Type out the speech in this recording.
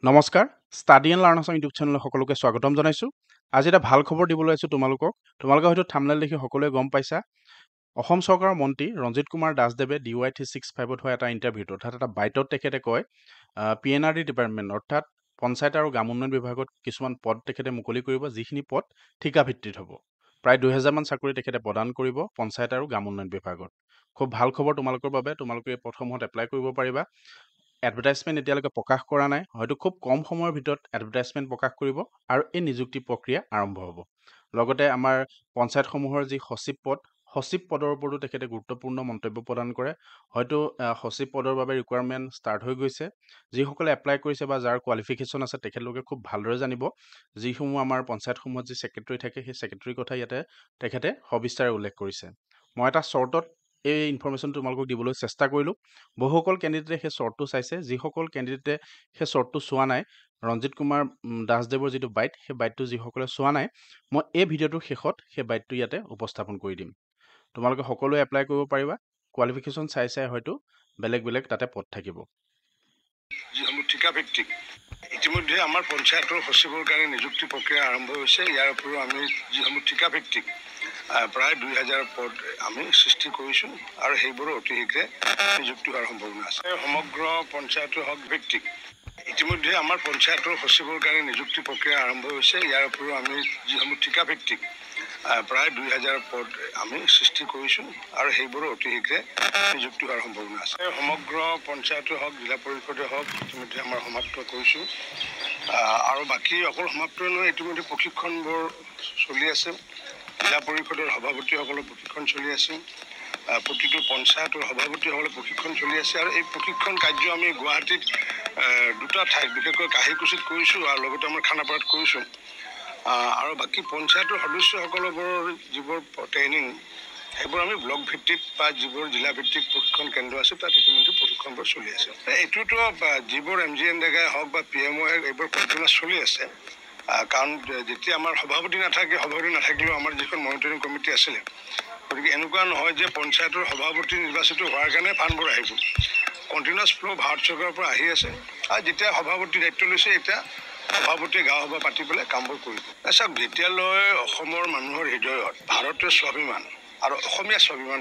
নমস্কাৰ study and লাৰ্ণাৰ্ছৰ YouTube চেনেলত সকলোকে স্বাগতম জনাইছোঁ। আজি এটা ভাল খবৰ দিবলৈ আছোঁ তোমালোকক। তোমালোকে হয়তো থাম্বনেইল দেখি সকলোৱে গম পাইছা। অসম চৰকাৰৰ মন্ত্ৰী ৰঞ্জিত কুমাৰ দাসদেৱে DY 365ত হোৱা এটা ইণ্টাৰভিউত অৰ্থাৎ এটা বাইটত তেখেতে কয় PNRD ডিপাৰ্টমেণ্ট অৰ্থাৎ পঞ্চায়ত আৰু গ্ৰাম উন্নয়ন বিভাগত কিছুমান পদ তেখেতে মুকলি কৰিব, যিখিনি পদ ঠিকাভিত্তিত হ'ব। প্ৰায় 2000 মান চাকৰি তেখেতে প্ৰদান কৰিব পঞ্চায়ত আৰু গ্ৰাম উন্নয়ন বিভাগত। খুব ভাল খবৰ তোমালোকৰ বাবে। তোমালোকে এই পদসমূহত এপ্লাই কৰিব পাৰিবা। এডভাৰটাইজমেণ্ট এতিয়ালৈকে প্ৰকাশ কৰা নাই, হয়তো খুব কম সময়ৰ ভিতৰত এডভাৰটাইজমেণ্ট প্ৰকাশ কৰিব আৰু এই নিযুক্তি প্ৰক্ৰিয়া আৰম্ভ হ'ব। লগতে আমাৰ পঞ্চায়তসমূহৰ যি সচিব পদৰ ওপৰতো তেখেতে গুৰুত্বপূৰ্ণ মন্তব্য প্ৰদান কৰে। হয়তো সচিব পদৰ বাবে ৰিকুৱাৰমেণ্ট ষ্টাৰ্ট হৈ গৈছে। যিসকলে এপ্লাই কৰিছে বা যাৰ কোৱালিফিকেশ্যন আছে তেখেতলোকে খুব ভালদৰে জানিব। যিসমূহ আমাৰ পঞ্চায়তসমূহত যি ছেক্ৰেটৰী থাকে সেই ছেক্ৰেটৰীৰ কথা ইয়াতে তেখেতে সবিস্তাৰে উল্লেখ কৰিছে। মই এটা শ্বৰ্টত এই ইনফৰমেশ্যন তোমালোকক দিবলৈ চেষ্টা কৰিলোঁ। বহুসকল কেণ্ডিডেটে সেই শ্বৰ্টটো চাইছে। যিসকল কেণ্ডিডেটে সেই শ্বৰ্টটো চোৱা নাই, ৰঞ্জিত কুমাৰ দাসদেৱৰ যিটো বাইট, সেই বাইটটো যিসকলে চোৱা নাই, মই এই ভিডিঅ'টোৰ শেষত সেই বাইটটো ইয়াতে উপস্থাপন কৰি দিম। তোমালোকে সকলোৱে এপ্লাই কৰিব পাৰিবা। কোৱালিফিকেশ্যন চাই হয়তো বেলেগ তাতে পদ থাকিব। যিসমূহ ঠিকাভিত্তিক ইতিমধ্যে আমাৰ পঞ্চায়তৰ সচিবৰ কাৰণে নিযুক্তি প্ৰক্ৰিয়া আৰম্ভ হৈছে। ইয়াৰ উপৰিও আমি যিসমূহ ঠিকাভিত্তিক প্ৰায় 2000 পদ আমি সৃষ্টি কৰিছোঁ আৰু সেইবোৰো অতি শীঘ্ৰে নিযুক্তি হোৱাৰ সম্ভাৱনা আছে। সমগ্ৰ পঞ্চায়তৰ হক ভিত্তিক ইতিমধ্যে আমাৰ পঞ্চায়তৰ সচিবৰ কাৰণে নিযুক্তি প্ৰক্ৰিয়া আৰম্ভ হৈছে। ইয়াৰ উপৰিও আমি যিসমূহ ঠিকাভিত্তিক প্ৰায় 2000 পদ আমি সৃষ্টি কৰিছোঁ আৰু সেইবোৰো অতি শীঘ্ৰে নিযুক্তি হোৱাৰ সম্ভাৱনা আছে। সমগ্ৰ পঞ্চায়তে হওক, জিলা পৰিষদে হওক, ইতিমধ্যে আমাৰ সমাপ্ত কৰিছোঁ আৰু বাকী অকল সমাপ্তই নহয়, ইতিমধ্যে প্ৰশিক্ষণবোৰ চলি আছে। জিলা পৰিষদৰ সভাপতিসকলৰ প্ৰশিক্ষণ চলি আছে। প্ৰতিটো পঞ্চায়তৰ সভাপতিসকলৰ প্ৰশিক্ষণ চলি আছে আৰু এই প্ৰশিক্ষণ কাৰ্য আমি গুৱাহাটীত দুটা ঠাইত, বিশেষকৈ কাহিকুছিত কৰিছোঁ আৰু লগতে আমাৰ খানাপাৰাত কৰিছোঁ। আৰু বাকী পঞ্চায়তৰ সদস্যসকলৰ যিবোৰ ট্ৰেইনিং, সেইবোৰ আমি ব্লক ভিত্তিক বা যিবোৰ জিলা ভিত্তিক প্ৰশিক্ষণ কেন্দ্ৰ আছে তাত ইতিমধ্যে প্ৰশিক্ষণবোৰ চলি আছে। এইটোতো যিবোৰ MGNDGA হওক বা PMO এইবোৰ কণ্টিনিউৱাছ চলি আছে। কাৰণ যেতিয়া আমাৰ সভাপতি নাথাকিলেও আমাৰ যিখন মনিটৰিং কমিটি আছিলে, গতিকে এনেকুৱা নহয় যে পঞ্চায়তৰ সভাপতি নিৰ্বাচিত হোৱাৰ কাৰণে ফাণ্ডবোৰ আহিব। কণ্টিনিউৱাছ ফ্ল' ভাৰত চৰকাৰৰ পৰা আহি আছে আৰু যেতিয়া সভাপতি দায়িত্ব লৈছে, এতিয়া সভাপতিয়ে গাঁও সভা পাতি পেলাই কামবোৰ কৰিব। চাওক, যেতিয়ালৈ অসমৰ মানুহৰ হৃদয়ত ভাৰতীয় স্বাভিমান আৰু অসমীয়া স্বাভিমান